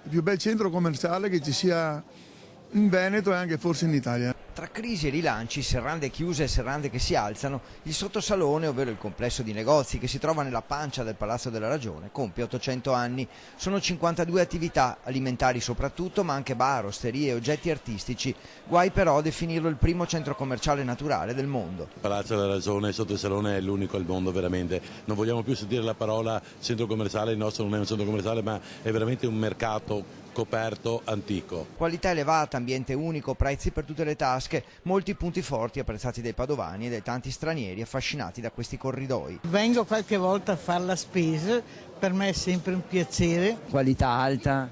il più bel centro commerciale che ci sia in Veneto e anche forse in Italia. Tra crisi e rilanci, serrande chiuse e serrande che si alzano, il sottosalone, ovvero il complesso di negozi che si trova nella pancia del Palazzo della Ragione, compie 800 anni. Sono 52 attività, alimentari soprattutto, ma anche bar, osterie e oggetti artistici. Guai però a definirlo il primo centro commerciale naturale del mondo. Il Palazzo della Ragione, il sottosalone è l'unico al mondo veramente. Non vogliamo più sentire la parola centro commerciale, il nostro non è un centro commerciale ma è veramente un mercato coperto antico. Qualità elevata, ambiente unico, prezzi per tutte le tasche, molti punti forti apprezzati dai padovani e dai tanti stranieri affascinati da questi corridoi. Vengo qualche volta a fare la spesa, per me è sempre un piacere. Qualità alta?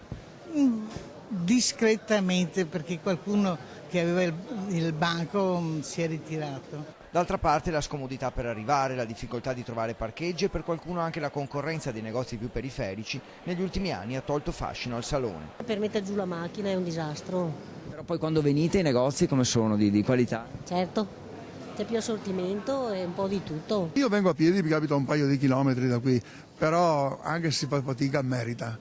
Discretamente, perché qualcuno che aveva il banco si è ritirato. D'altra parte la scomodità per arrivare, la difficoltà di trovare parcheggi e per qualcuno anche la concorrenza dei negozi più periferici negli ultimi anni ha tolto fascino al salone. Per mettere giù la macchina è un disastro. Però poi quando venite i negozi come sono, di qualità? Certo, c'è più assortimento e un po' di tutto. Io vengo a piedi, mi capita un paio di chilometri da qui, però anche se si fa fatica merita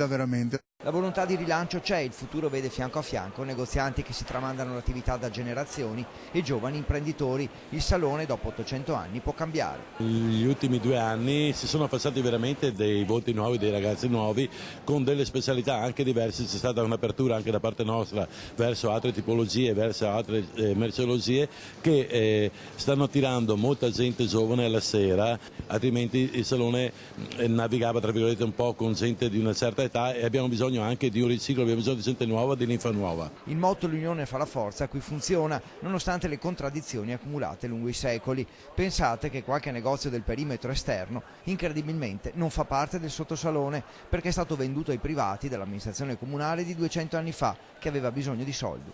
veramente. La volontà di rilancio c'è, il futuro vede fianco a fianco negozianti che si tramandano l'attività da generazioni e giovani imprenditori. Il salone dopo 800 anni può cambiare. Negli ultimi 2 anni si sono passati veramente dei volti nuovi, dei ragazzi nuovi con delle specialità anche diverse, c'è stata un'apertura anche da parte nostra verso altre tipologie, verso altre merceologie che stanno attirando molta gente giovane alla sera, altrimenti il salone navigava tra virgolette un po' con gente di una certa età e abbiamo bisogno anche di un riciclo, abbiamo bisogno di gente nuova, di linfa nuova. Il motto "l'unione fa la forza" qui funziona, nonostante le contraddizioni accumulate lungo i secoli. Pensate che qualche negozio del perimetro esterno, incredibilmente, non fa parte del sottosalone, perché è stato venduto ai privati dall'amministrazione comunale di 200 anni fa, che aveva bisogno di soldi.